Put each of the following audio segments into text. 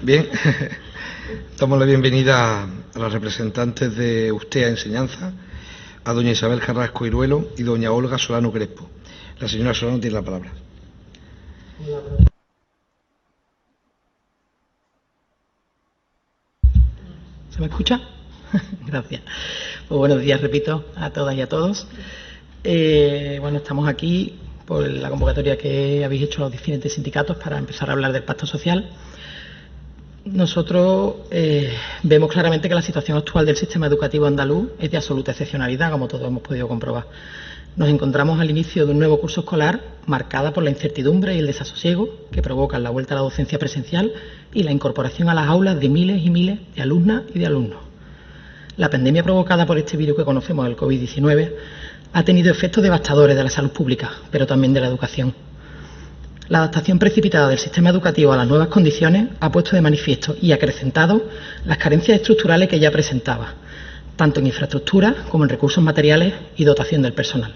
Bien, damos la bienvenida a las representantes de Ustea Enseñanza, a doña Isabel Carrasco Iruelo y doña Olga Solano Crespo. La señora Solano tiene la palabra. ¿Se me escucha? Gracias. Pues buenos días, repito, a todas y a todos. Bueno, estamos aquí por la convocatoria que habéis hecho los diferentes sindicatos para empezar a hablar del pacto social. Nosotros vemos claramente que la situación actual del sistema educativo andaluz es de absoluta excepcionalidad, como todos hemos podido comprobar. Nos encontramos al inicio de un nuevo curso escolar marcada por la incertidumbre y el desasosiego que provocan la vuelta a la docencia presencial y la incorporación a las aulas de miles y miles de alumnas y de alumnos. La pandemia provocada por este virus que conocemos, el COVID-19, ha tenido efectos devastadores de la salud pública, pero también de la educación. La adaptación precipitada del sistema educativo a las nuevas condiciones ha puesto de manifiesto y acrecentado las carencias estructurales que ya presentaba, tanto en infraestructura como en recursos materiales y dotación del personal.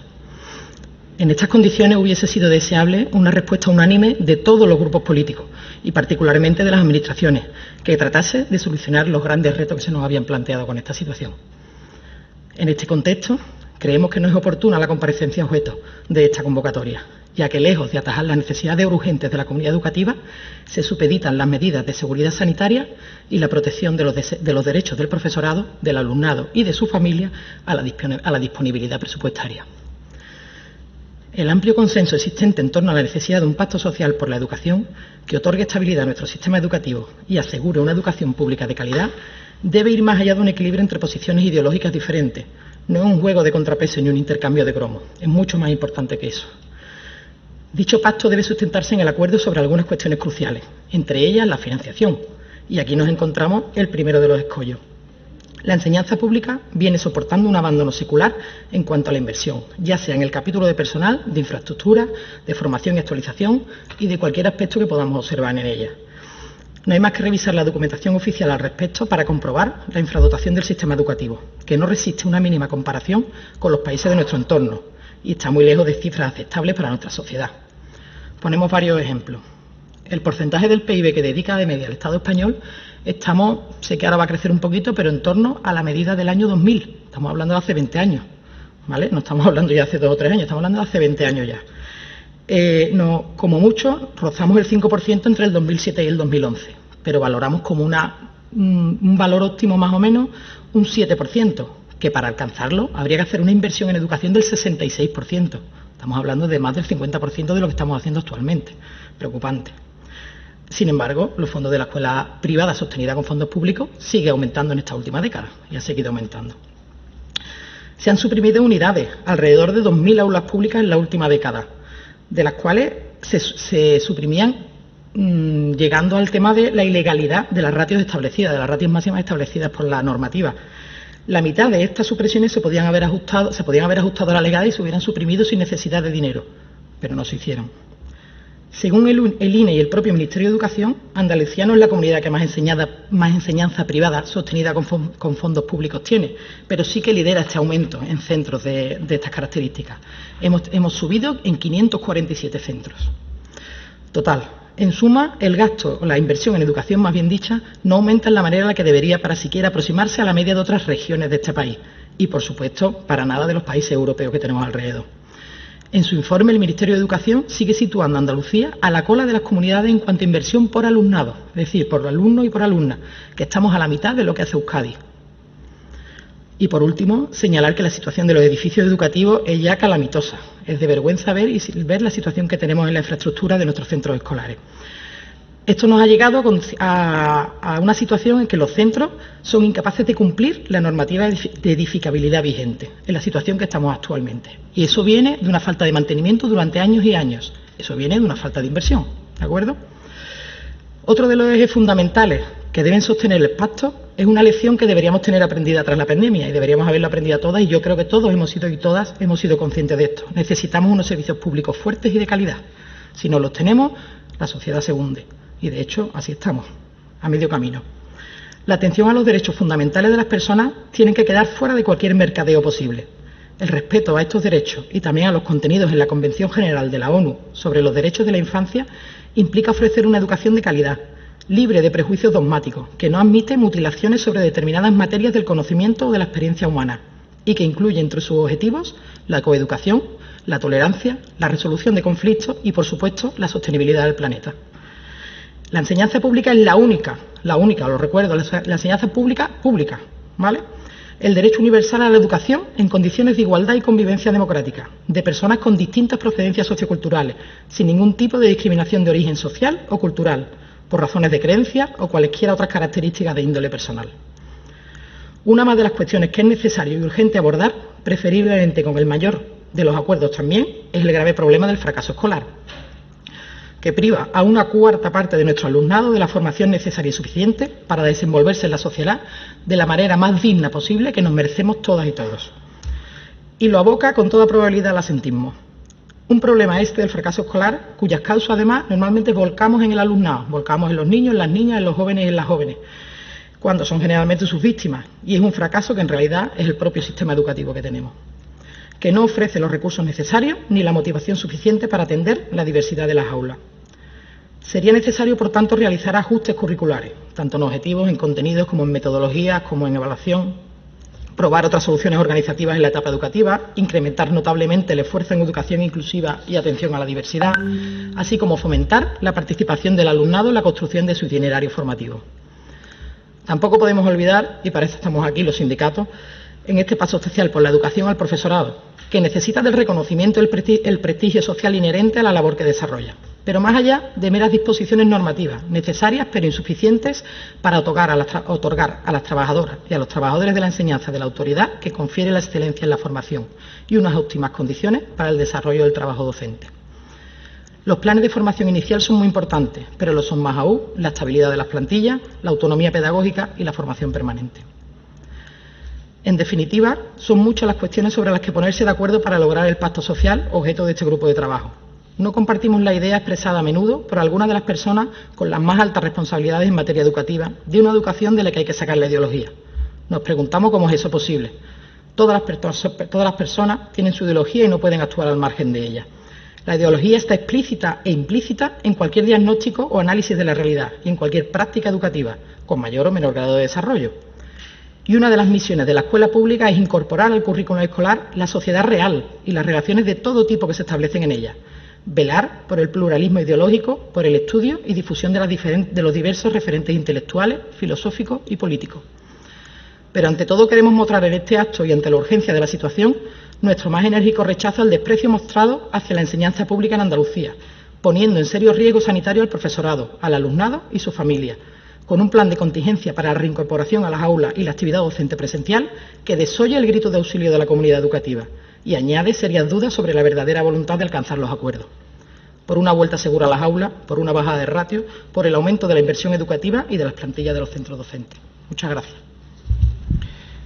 En estas condiciones hubiese sido deseable una respuesta unánime de todos los grupos políticos y particularmente de las administraciones, que tratase de solucionar los grandes retos que se nos habían planteado con esta situación. En este contexto, creemos que no es oportuna la comparecencia objeto de esta convocatoria, ya que lejos de atajar las necesidades urgentes de la comunidad educativa, se supeditan las medidas de seguridad sanitaria y la protección de los derechos del profesorado, del alumnado y de su familia a la disponibilidad presupuestaria. El amplio consenso existente en torno a la necesidad de un pacto social por la educación que otorgue estabilidad a nuestro sistema educativo y asegure una educación pública de calidad debe ir más allá de un equilibrio entre posiciones ideológicas diferentes. No es un juego de contrapeso ni un intercambio de cromos, es mucho más importante que eso. Dicho pacto debe sustentarse en el acuerdo sobre algunas cuestiones cruciales, entre ellas la financiación, y aquí nos encontramos el primero de los escollos. La enseñanza pública viene soportando un abandono secular en cuanto a la inversión, ya sea en el capítulo de personal, de infraestructura, de formación y actualización y de cualquier aspecto que podamos observar en ella. No hay más que revisar la documentación oficial al respecto para comprobar la infradotación del sistema educativo, que no resiste una mínima comparación con los países de nuestro entorno y está muy lejos de cifras aceptables para nuestra sociedad. Ponemos varios ejemplos. El porcentaje del PIB que dedica de media al Estado español, sé que ahora va a crecer un poquito, pero en torno a la medida del año 2000. Estamos hablando de hace 20 años, ¿vale? No estamos hablando ya de hace 2 o 3 años, estamos hablando de hace 20 años ya. Como mucho, rozamos el 5% entre el 2007 y el 2011, pero valoramos como un valor óptimo más o menos un 7%, que para alcanzarlo habría que hacer una inversión en educación del 66%. Estamos hablando de más del 50% de lo que estamos haciendo actualmente. Preocupante. Sin embargo, los fondos de la escuela privada sostenida con fondos públicos sigue aumentando en esta última década y ha seguido aumentando. Se han suprimido unidades, alrededor de 2.000 aulas públicas en la última década, de las cuales se suprimían llegando al tema de la ilegalidad de las ratios establecidas, de las ratios máximas establecidas por la normativa. La mitad de estas supresiones se podían haber ajustado a la legalidad y se hubieran suprimido sin necesidad de dinero, pero no se hicieron. Según el INE y el propio Ministerio de Educación, Andalucía no es la comunidad que más enseñanza privada sostenida con fondos públicos tiene, pero sí que lidera este aumento en centros de estas características. Hemos subido en 547 centros. Total, en suma, el gasto o la inversión en educación, más bien dicha, no aumenta en la manera en la que debería para siquiera aproximarse a la media de otras regiones de este país y, por supuesto, para nada de los países europeos que tenemos alrededor. En su informe, el Ministerio de Educación sigue situando a Andalucía a la cola de las comunidades en cuanto a inversión por alumnado, es decir, por alumno y por alumna, que estamos a la mitad de lo que hace Euskadi. Y, por último, señalar que la situación de los edificios educativos es ya calamitosa. Es de vergüenza ver la situación que tenemos en la infraestructura de nuestros centros escolares. Esto nos ha llegado a una situación en que los centros son incapaces de cumplir la normativa de edificabilidad vigente, en la situación que estamos actualmente. Y eso viene de una falta de mantenimiento durante años y años. Eso viene de una falta de inversión, ¿de acuerdo? Otro de los ejes fundamentales que deben sostener el pacto es una lección que deberíamos tener aprendida tras la pandemia y deberíamos haberla aprendido todas, y yo creo que todos hemos sido y todas hemos sido conscientes de esto. Necesitamos unos servicios públicos fuertes y de calidad. Si no los tenemos, la sociedad se hunde. Y, de hecho, así estamos, a medio camino. La atención a los derechos fundamentales de las personas tienen que quedar fuera de cualquier mercadeo posible. El respeto a estos derechos y también a los contenidos en la Convención General de la ONU sobre los derechos de la infancia implica ofrecer una educación de calidad, libre de prejuicios dogmáticos, que no admite mutilaciones sobre determinadas materias del conocimiento o de la experiencia humana y que incluye entre sus objetivos la coeducación, la tolerancia, la resolución de conflictos y, por supuesto, la sostenibilidad del planeta. La enseñanza pública es la única, lo recuerdo, la enseñanza pública, ¿vale? El derecho universal a la educación en condiciones de igualdad y convivencia democrática, de personas con distintas procedencias socioculturales, sin ningún tipo de discriminación de origen social o cultural, por razones de creencia o cualesquiera otras características de índole personal. Una más de las cuestiones que es necesario y urgente abordar, preferiblemente con el mayor de los acuerdos también, es el grave problema del fracaso escolar, que priva a una cuarta parte de nuestro alumnado de la formación necesaria y suficiente para desenvolverse en la sociedad de la manera más digna posible que nos merecemos todas y todos. Y lo aboca con toda probabilidad al asentismo. Un problema este del fracaso escolar, cuyas causas además normalmente volcamos en el alumnado, volcamos en los niños, en las niñas, en los jóvenes y en las jóvenes, cuando son generalmente sus víctimas, y es un fracaso que en realidad es el propio sistema educativo que tenemos, que no ofrece los recursos necesarios ni la motivación suficiente para atender la diversidad de las aulas. Sería necesario, por tanto, realizar ajustes curriculares, tanto en objetivos, en contenidos, como en metodologías, como en evaluación, probar otras soluciones organizativas en la etapa educativa, incrementar notablemente el esfuerzo en educación inclusiva y atención a la diversidad, así como fomentar la participación del alumnado en la construcción de su itinerario formativo. Tampoco podemos olvidar, y para eso estamos aquí los sindicatos, en este paso social por la educación al profesorado, que necesita del reconocimiento y el prestigio social inherente a la labor que desarrolla, pero más allá de meras disposiciones normativas, necesarias pero insuficientes para otorgar a las trabajadoras y a los trabajadores de la enseñanza de la autoridad que confiere la excelencia en la formación y unas óptimas condiciones para el desarrollo del trabajo docente. Los planes de formación inicial son muy importantes, pero lo son más aún la estabilidad de las plantillas, la autonomía pedagógica y la formación permanente. En definitiva, son muchas las cuestiones sobre las que ponerse de acuerdo para lograr el pacto social objeto de este grupo de trabajo. No compartimos la idea expresada a menudo por algunas de las personas con las más altas responsabilidades en materia educativa de una educación de la que hay que sacar la ideología. Nos preguntamos cómo es eso posible. Todas las personas tienen su ideología y no pueden actuar al margen de ella. La ideología está explícita e implícita en cualquier diagnóstico o análisis de la realidad y en cualquier práctica educativa, con mayor o menor grado de desarrollo. Y una de las misiones de la escuela pública es incorporar al currículum escolar la sociedad real y las relaciones de todo tipo que se establecen en ella. Velar por el pluralismo ideológico, por el estudio y difusión de los diversos referentes intelectuales, filosóficos y políticos. Pero ante todo queremos mostrar en este acto y ante la urgencia de la situación nuestro más enérgico rechazo al desprecio mostrado hacia la enseñanza pública en Andalucía, poniendo en serio riesgo sanitario al profesorado, al alumnado y su familia, con un plan de contingencia para la reincorporación a las aulas y la actividad docente presencial que desoye el grito de auxilio de la comunidad educativa y añade serias dudas sobre la verdadera voluntad de alcanzar los acuerdos. Por una vuelta segura a las aulas, por una bajada de ratio, por el aumento de la inversión educativa y de las plantillas de los centros docentes. Muchas gracias.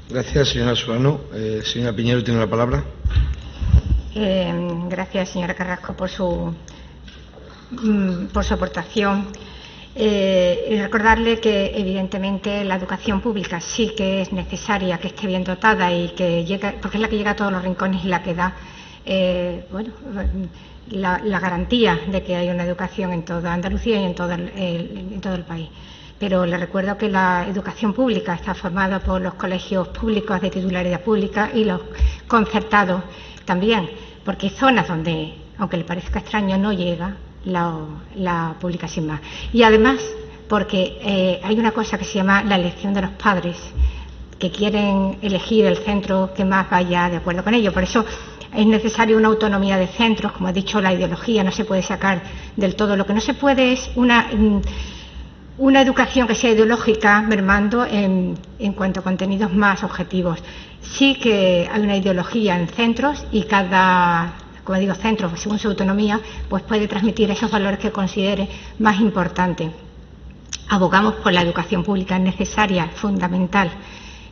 Gracias, señora Solano. Señora Piñero, tiene la palabra. Gracias, señora Carrasco, por su aportación. Y recordarle que, evidentemente, la educación pública sí que es necesaria, que esté bien dotada y que llegue, porque es la que llega a todos los rincones y la que da la garantía de que hay una educación en toda Andalucía y en todo el país. Pero le recuerdo que la educación pública está formada por los colegios públicos de titularidad pública y los concertados también, porque hay zonas donde, aunque le parezca extraño, no llega la pública sin más. Y además, porque hay una cosa que se llama la elección de los padres, que quieren elegir el centro que más vaya de acuerdo con ello. Por eso es necesaria una autonomía de centros, como ha dicho, la ideología no se puede sacar del todo. Lo que no se puede es una educación que sea ideológica, mermando en cuanto a contenidos más objetivos. Sí que hay una ideología en centros y cada, como digo, centro, según su autonomía, pues puede transmitir esos valores que considere más importantes. Abogamos por la educación pública necesaria, fundamental,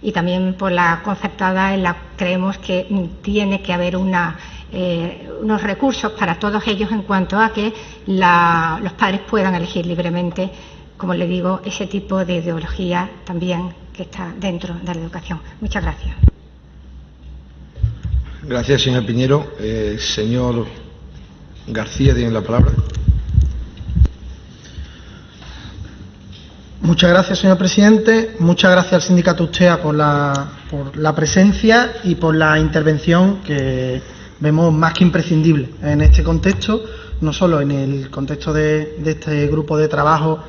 y también por la concertada, en la creemos que tiene que haber unos recursos para todos ellos en cuanto a que los padres puedan elegir libremente, como le digo, ese tipo de ideología también que está dentro de la educación. Muchas gracias. Gracias, señor Piñero. Señor García, tiene la palabra. Muchas gracias, señor presidente. Muchas gracias al sindicato Ustea por la presencia y por la intervención que vemos más que imprescindible en este contexto, no solo en el contexto de este grupo de trabajo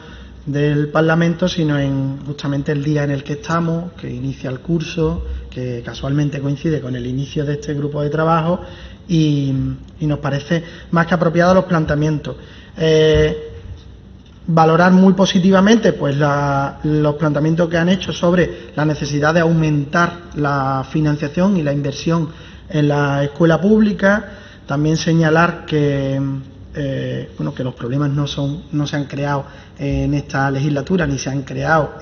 del Parlamento, sino en justamente el día en el que estamos, que inicia el curso, que casualmente coincide con el inicio de este grupo de trabajo y nos parece más que apropiado los planteamientos. Valorar muy positivamente pues los planteamientos que han hecho sobre la necesidad de aumentar la financiación y la inversión en la escuela pública. También señalar que que los problemas no se han creado en esta legislatura ni se han creado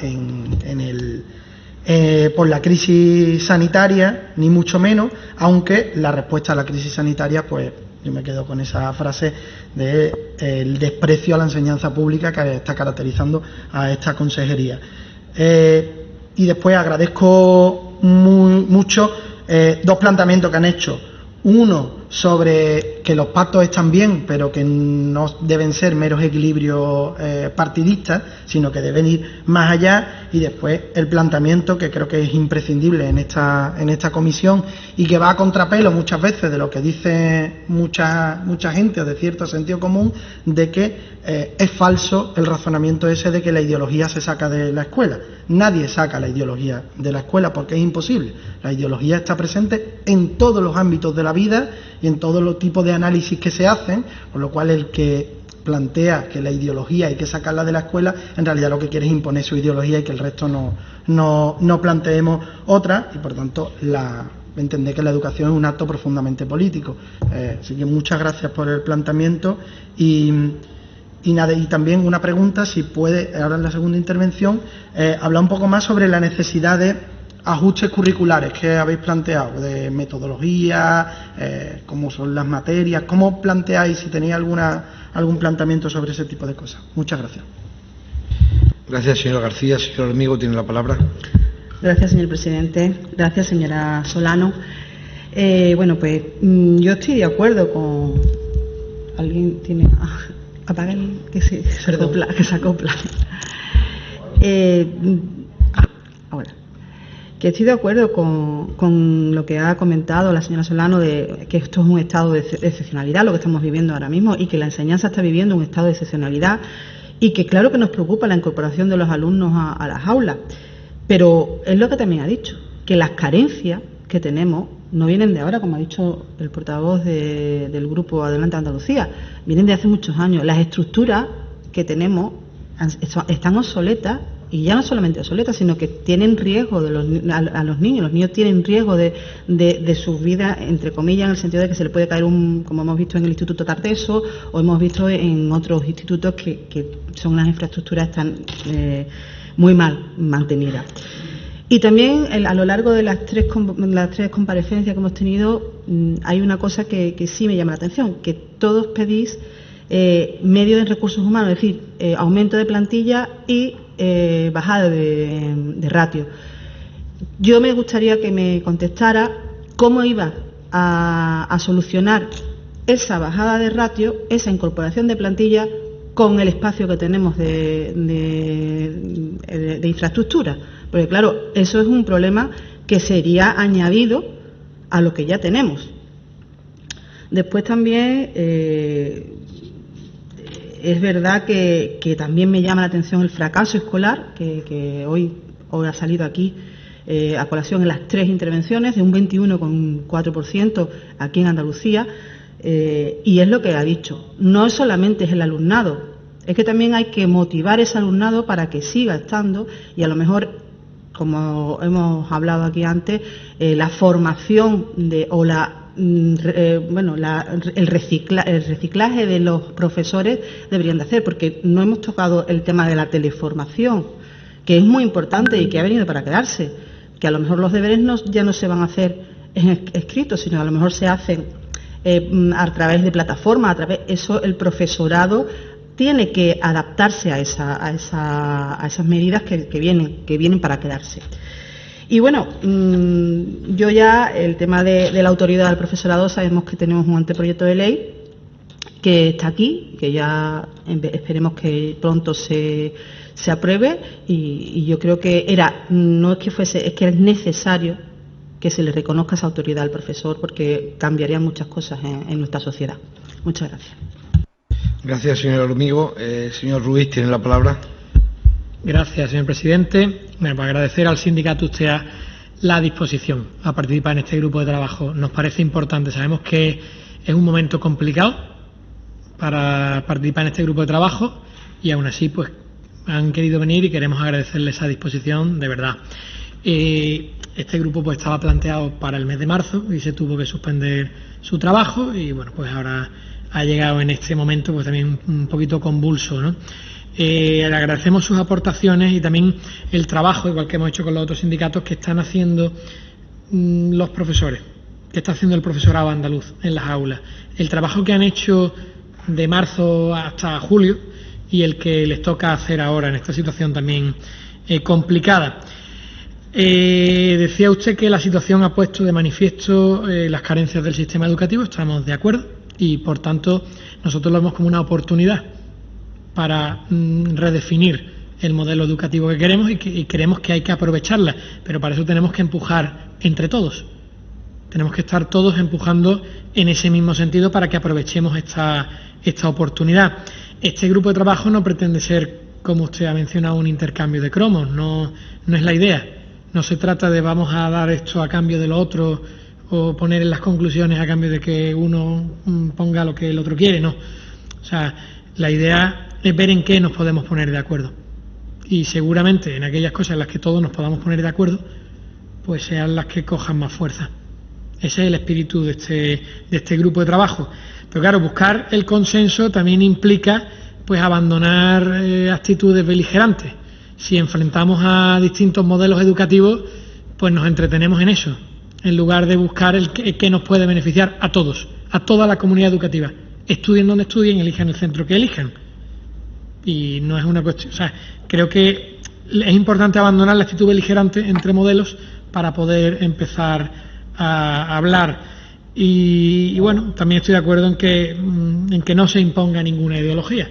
por la crisis sanitaria, ni mucho menos, aunque la respuesta a la crisis sanitaria, pues yo me quedo con esa frase de el desprecio a la enseñanza pública que está caracterizando a esta consejería. Y después agradezco mucho dos planteamientos que han hecho. Uno sobre que los pactos están bien, pero que no deben ser meros equilibrios partidistas, sino que deben ir más allá. Y después el planteamiento que creo que es imprescindible en esta comisión y que va a contrapelo muchas veces de lo que dice mucha gente o de cierto sentido común, de que es falso el razonamiento ese de que la ideología se saca de la escuela. Nadie saca la ideología de la escuela porque es imposible. La ideología está presente en todos los ámbitos de la vida y en todos los tipos de análisis que se hacen, por lo cual el que plantea que la ideología hay que sacarla de la escuela, en realidad lo que quiere es imponer su ideología y que el resto no planteemos otra, y por tanto entender que la educación es un acto profundamente político. Así que muchas gracias por el planteamiento y también una pregunta, si puede, ahora en la segunda intervención, hablar un poco más sobre la necesidad de ajustes curriculares que habéis planteado, de metodología, cómo son las materias, cómo planteáis, si tenéis algún planteamiento sobre ese tipo de cosas. Muchas gracias. Gracias, señora García. Señor Hormigo, tiene la palabra. Gracias, señor presidente. Gracias, señora Solano. Pues yo estoy de acuerdo con... ¿Alguien tiene...? Apaga el que se acopla. Ahora. Que estoy de acuerdo con lo que ha comentado la señora Solano, de que esto es un estado de excepcionalidad, lo que estamos viviendo ahora mismo, y que la enseñanza está viviendo un estado de excepcionalidad, y que claro que nos preocupa la incorporación de los alumnos a las aulas, pero es lo que también ha dicho, que las carencias que tenemos no vienen de ahora, como ha dicho el portavoz del grupo Adelante Andalucía, vienen de hace muchos años. Las estructuras que tenemos están obsoletas, y ya no solamente obsoletas, sino que tienen riesgo a los niños. Los niños tienen riesgo de sus vidas, entre comillas, en el sentido de que se le puede caer como hemos visto en el Instituto Tarteso, o hemos visto en otros institutos que son unas infraestructuras están muy mal mantenidas. Y también a lo largo de las tres comparecencias que hemos tenido, hay una cosa que sí me llama la atención, que todos pedís medios en recursos humanos, es decir, aumento de plantilla y bajada de ratio. Yo me gustaría que me contestara cómo iba a solucionar esa bajada de ratio, esa incorporación de plantilla, con el espacio que tenemos de infraestructura. Porque claro, eso es un problema que sería añadido a lo que ya tenemos. Después también es verdad que también me llama la atención el fracaso escolar, que hoy ha salido aquí a colación en las tres intervenciones, de un 21,4% aquí en Andalucía, y es lo que ha dicho. No solamente es el alumnado, es que también hay que motivar ese alumnado para que siga estando, y a lo mejor, como hemos hablado aquí antes, la formación el reciclaje de los profesores deberían de hacer, porque no hemos tocado el tema de la teleformación, que es muy importante y que ha venido para quedarse, que a lo mejor los deberes ya no se van a hacer escritos, sino a lo mejor se hacen a través de plataformas, eso el profesorado tiene que adaptarse a esas medidas que vienen para quedarse. Y bueno, yo ya, el tema de la autoridad del profesorado, sabemos que tenemos un anteproyecto de ley que está aquí, que ya esperemos que pronto se se apruebe y yo creo que no es que fuese, es que es necesario que se le reconozca esa autoridad al profesor, porque cambiarían muchas cosas en nuestra sociedad. Muchas gracias. Gracias, señor Hormigo. Señor Ruiz, tiene la palabra. Gracias, señor presidente. Bueno, para agradecer al sindicato USTEA la disposición a participar en este grupo de trabajo. Nos parece importante. Sabemos que es un momento complicado para participar en este grupo de trabajo y aún así pues han querido venir y queremos agradecerles esa disposición de verdad. Este grupo pues estaba planteado para el mes de marzo y se tuvo que suspender su trabajo y bueno, pues ahora ha llegado en este momento pues también un poquito convulso, ¿no? Le agradecemos sus aportaciones y también el trabajo, igual que hemos hecho con los otros sindicatos, que están haciendo los profesores, que está haciendo el profesorado andaluz en las aulas. El trabajo que han hecho de marzo hasta julio y el que les toca hacer ahora en esta situación también complicada. Decía usted que la situación ha puesto de manifiesto las carencias del sistema educativo. Estamos de acuerdo y, por tanto, nosotros lo vemos como una oportunidad para redefinir el modelo educativo que queremos y creemos que hay que aprovecharla, pero para eso tenemos que empujar entre todos. Tenemos que estar todos empujando en ese mismo sentido para que aprovechemos esta oportunidad. Este grupo de trabajo no pretende ser, como usted ha mencionado, un intercambio de cromos, no es la idea. No se trata de vamos a dar esto a cambio de lo otro o poner en las conclusiones a cambio de que uno ponga lo que el otro quiere, no. O sea, la idea es ver en qué nos podemos poner de acuerdo. Y seguramente en aquellas cosas en las que todos nos podamos poner de acuerdo, pues sean las que cojan más fuerza. Ese es el espíritu de este grupo de trabajo. Pero claro, buscar el consenso también implica pues abandonar actitudes beligerantes. Si enfrentamos a distintos modelos educativos, pues nos entretenemos en eso, en lugar de buscar el que nos puede beneficiar a todos, a toda la comunidad educativa. Estudien donde estudien, elijan el centro que elijan. Y no es una cuestión... O sea, creo que es importante abandonar la actitud beligerante entre modelos para poder empezar a hablar. Y bueno, también estoy de acuerdo en que no se imponga ninguna ideología.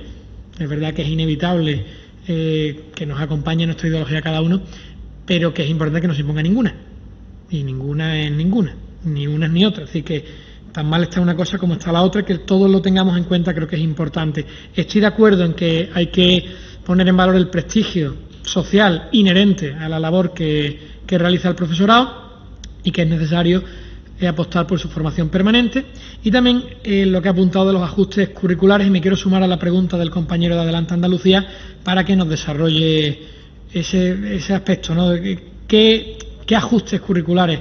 Es verdad que es inevitable que nos acompañe nuestra ideología cada uno, pero que es importante que no se imponga ninguna. Y ninguna es ninguna, ni una ni otra. Así que tan mal está una cosa como está la otra, que todos lo tengamos en cuenta, creo que es importante. Estoy de acuerdo en que hay que poner en valor el prestigio social inherente a la labor que realiza el profesorado y que es necesario apostar por su formación permanente. Y también lo que ha apuntado de los ajustes curriculares, y me quiero sumar a la pregunta del compañero de Adelante Andalucía para que nos desarrolle ese aspecto, ¿no? ¿Qué ajustes curriculares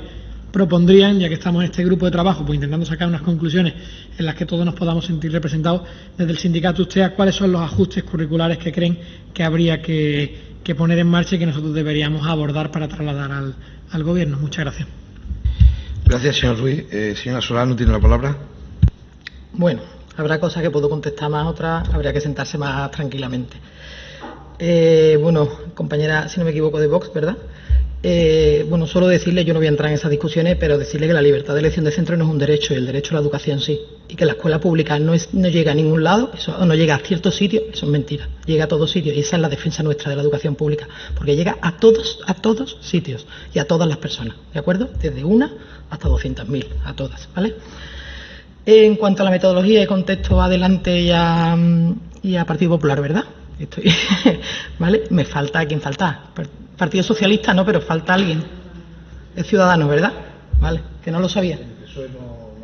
propondrían, ya que estamos en este grupo de trabajo, pues intentando sacar unas conclusiones en las que todos nos podamos sentir representados desde el sindicato USTEA? ¿Cuáles son los ajustes curriculares que creen que habría que poner en marcha y que nosotros deberíamos abordar para trasladar al Gobierno? Muchas gracias. Gracias, señor Ruiz. Señora Solano, tiene la palabra. Bueno, habrá cosas que puedo contestar más, otras habría que sentarse más tranquilamente. Bueno, compañera, si no me equivoco, de Vox, ¿verdad? Bueno, solo decirle, yo no voy a entrar en esas discusiones, pero decirle que la libertad de elección de centro no es un derecho, y el derecho a la educación sí. Y que la escuela pública no llega a ningún lado, o no llega a ciertos sitios, eso es mentira. Llega a todos sitios, y esa es la defensa nuestra de la educación pública, porque llega a todos sitios y a todas las personas, ¿de acuerdo? Desde una hasta 200.000, a todas, ¿vale? En cuanto a la metodología y contexto, Adelante y a Partido Popular, ¿verdad? ¿Vale? Me falta, ¿quién falta? Partido Socialista no, pero falta alguien. Es Ciudadanos, ¿verdad? Vale, que no lo sabía.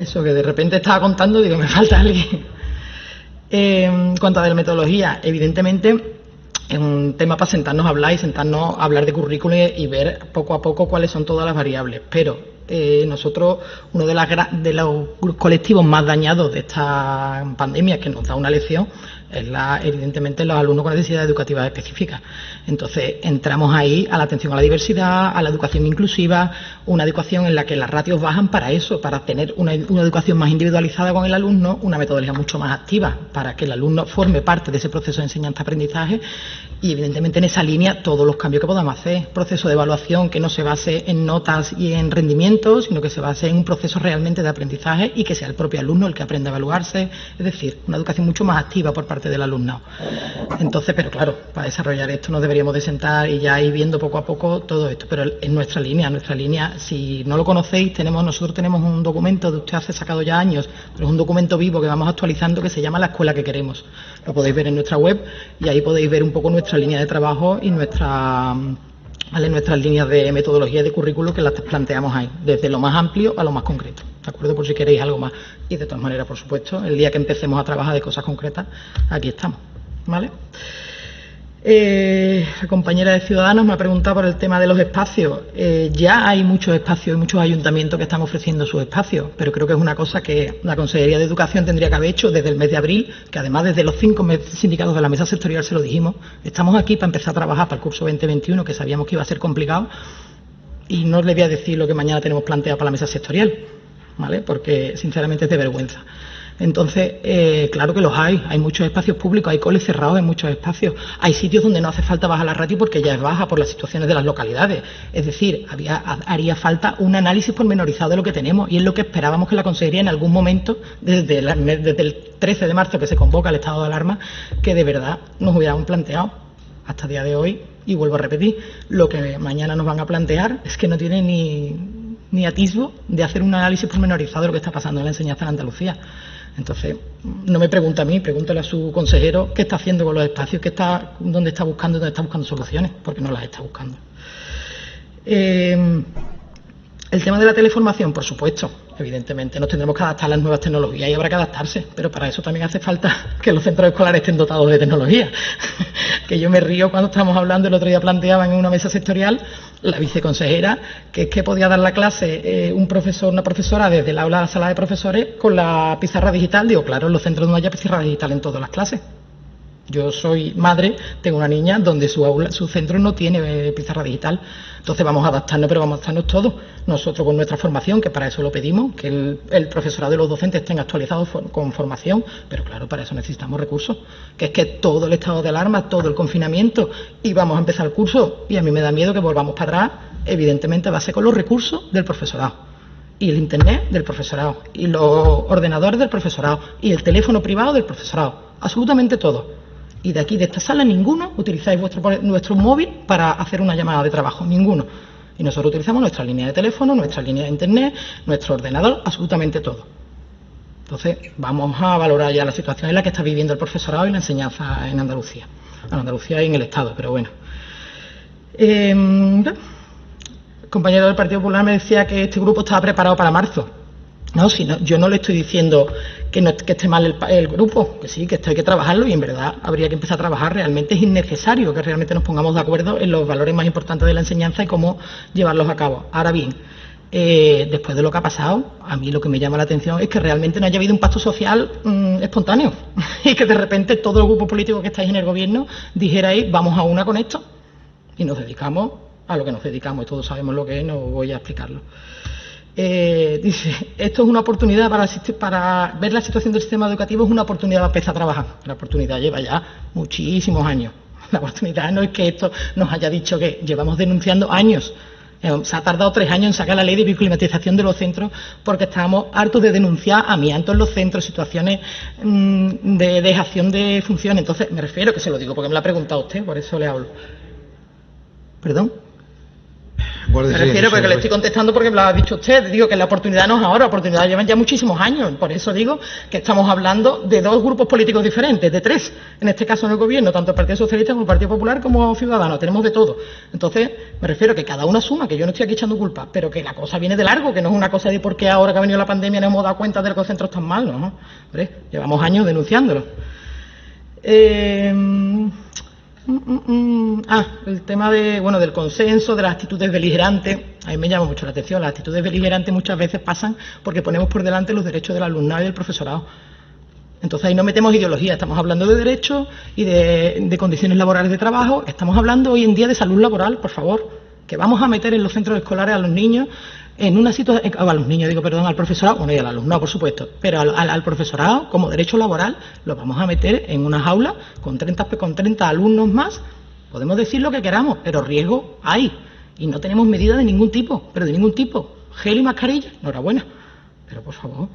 Eso que de repente estaba contando, digo, me falta alguien. En cuanto a la metodología, evidentemente es un tema para sentarnos a hablar a hablar de currículum y ver poco a poco cuáles son todas las variables. Pero nosotros, uno de los colectivos más dañados de esta pandemia, que nos da una lección, es evidentemente los alumnos con necesidades educativas específicas. Entonces entramos ahí a la atención a la diversidad, a la educación inclusiva, una educación en la que las ratios bajan para eso, para tener una educación más individualizada con el alumno, una metodología mucho más activa para que el alumno forme parte de ese proceso de enseñanza-aprendizaje y evidentemente en esa línea todos los cambios que podamos hacer, proceso de evaluación que no se base en notas y en rendimientos, sino que se base en un proceso realmente de aprendizaje y que sea el propio alumno el que aprenda a evaluarse, es decir, una educación mucho más activa por parte parte del alumnado. Entonces, pero claro, para desarrollar esto nos deberíamos de sentar y ya ir viendo poco a poco todo esto, pero en nuestra línea, si no lo conocéis, nosotros tenemos un documento de usted hace sacado ya años, pero es un documento vivo que vamos actualizando que se llama La Escuela que Queremos. Lo podéis ver en nuestra web y ahí podéis ver un poco nuestra línea de trabajo y nuestras líneas de metodología y de currículo que las planteamos ahí, desde lo más amplio a lo más concreto, ¿de acuerdo? Por si queréis algo más. Y de todas maneras, por supuesto, el día que empecemos a trabajar de cosas concretas, aquí estamos, ¿vale? La compañera de Ciudadanos me ha preguntado por el tema de los espacios. Ya hay muchos espacios y muchos ayuntamientos que están ofreciendo sus espacios, pero creo que es una cosa que la Consejería de Educación tendría que haber hecho desde el mes de abril, que además desde los 5 sindicatos de la mesa sectorial se lo dijimos. Estamos aquí para empezar a trabajar para el curso 2021, que sabíamos que iba a ser complicado, y no les voy a decir lo que mañana tenemos planteado para la mesa sectorial, ¿vale? Porque sinceramente es de vergüenza. Entonces, claro que los hay muchos espacios públicos, hay coles cerrados en muchos espacios, hay sitios donde no hace falta bajar la ratio porque ya es baja por las situaciones de las localidades. Es decir, haría falta un análisis pormenorizado de lo que tenemos, y es lo que esperábamos que la Consejería en algún momento, desde el 13 de marzo que se convoca el estado de alarma, que de verdad nos hubiéramos planteado hasta el día de hoy. Y vuelvo a repetir, lo que mañana nos van a plantear es que no tiene ni atisbo de hacer un análisis pormenorizado de lo que está pasando en la enseñanza en Andalucía. Entonces, no me pregunta a mí, pregúntale a su consejero qué está haciendo con los espacios, dónde está buscando soluciones, porque no las está buscando. El tema de la teleformación, por supuesto, evidentemente, nos tendremos que adaptar a las nuevas tecnologías y habrá que adaptarse, pero para eso también hace falta que los centros escolares estén dotados de tecnología. Que yo me río cuando estábamos hablando, el otro día planteaban en una mesa sectorial, la viceconsejera, que es que podía dar la clase un profesor, una profesora desde el aula a la sala de profesores con la pizarra digital. Digo, claro, en los centros no haya pizarra digital en todas las clases. Yo soy madre, tengo una niña donde su centro no tiene pizarra digital. Entonces vamos a adaptarnos, pero vamos a adaptarnos todos. Nosotros con nuestra formación, que para eso lo pedimos, que el profesorado de los docentes estén actualizados con formación, pero claro, para eso necesitamos recursos. Que es que todo el estado de alarma, todo el confinamiento, y vamos a empezar el curso, y a mí me da miedo que volvamos para atrás, evidentemente va a ser con los recursos del profesorado. Y el internet del profesorado, y los ordenadores del profesorado, y el teléfono privado del profesorado, absolutamente todo. Y de aquí, de esta sala, ninguno utilizáis nuestro móvil para hacer una llamada de trabajo, ninguno. Y nosotros utilizamos nuestra línea de teléfono, nuestra línea de internet, nuestro ordenador, absolutamente todo. Entonces, vamos a valorar ya la situación en la que está viviendo el profesorado y la enseñanza en Andalucía. En Andalucía y en el Estado, pero bueno. El compañero del Partido Popular me decía que este grupo estaba preparado para marzo. No, yo no le estoy diciendo que esté mal el grupo, que sí, que esto hay que trabajarlo, y en verdad habría que empezar a trabajar. Realmente es innecesario que realmente nos pongamos de acuerdo en los valores más importantes de la enseñanza y cómo llevarlos a cabo. Ahora bien, después de lo que ha pasado, a mí lo que me llama la atención es que realmente no haya habido un pacto social espontáneo y que de repente todo el grupo político que estáis en el gobierno dijerais vamos a una con esto y nos dedicamos a lo que nos dedicamos, y todos sabemos lo que es, no voy a explicarlo. Dice, esto es una oportunidad para ver la situación del sistema educativo, es una oportunidad para empezar a trabajar. La oportunidad lleva ya muchísimos años. La oportunidad no es que esto nos haya dicho que llevamos denunciando años. Se ha tardado 3 años en sacar la ley de biclimatización de los centros porque estábamos hartos de denunciar amianto en los centros, situaciones de dejación de funciones. Entonces, me refiero, que se lo digo porque me lo ha preguntado usted, por eso le hablo. ¿Perdón? Me refiero porque le estoy contestando porque me lo ha dicho usted. Digo que la oportunidad no es ahora, la oportunidad llevan ya muchísimos años. Por eso digo que estamos hablando de 2 grupos políticos diferentes, de 3, en este caso en el gobierno, tanto el Partido Socialista como el Partido Popular como Ciudadanos. Tenemos de todo. Entonces, me refiero que cada uno asuma, que yo no estoy aquí echando culpa, pero que la cosa viene de largo, que no es una cosa de por qué ahora que ha venido la pandemia nos hemos dado cuenta de que los centros están mal, ¿no? Hombre, llevamos años denunciándolo. El tema del consenso, de las actitudes beligerantes, a mí me llama mucho la atención. Las actitudes beligerantes muchas veces pasan porque ponemos por delante los derechos del alumnado y del profesorado. Entonces ahí no metemos ideología, estamos hablando de derechos y de condiciones laborales de trabajo, estamos hablando hoy en día de salud laboral, por favor, que vamos a meter en los centros escolares a los niños en una situación, al profesorado, bueno, y al alumnado, por supuesto, pero al profesorado, como derecho laboral, lo vamos a meter en unas aulas con 30 alumnos más. Podemos decir lo que queramos, pero riesgo hay. Y no tenemos medidas de ningún tipo, pero de ningún tipo. Gel y mascarilla, enhorabuena. Pero, por favor,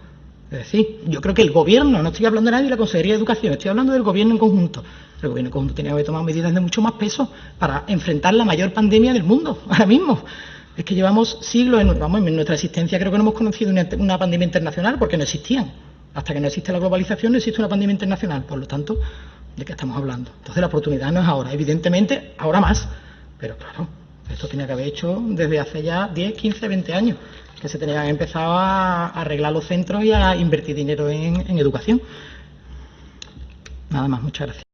Es decir, yo creo que el gobierno, no estoy hablando de nadie de la Consejería de Educación, estoy hablando del gobierno en conjunto. El gobierno en conjunto tenía que haber tomado medidas de mucho más peso para enfrentar la mayor pandemia del mundo, ahora mismo. Es que llevamos siglos, en nuestra existencia creo que no hemos conocido una pandemia internacional porque no existían. Hasta que no existe la globalización no existe una pandemia internacional. Por lo tanto, ¿de qué estamos hablando? Entonces la oportunidad no es ahora, evidentemente, ahora más. Pero claro, esto tenía que haber hecho desde hace ya 10, 15, 20 años, que se tenían empezado a arreglar los centros y a invertir dinero en educación. Nada más, muchas gracias.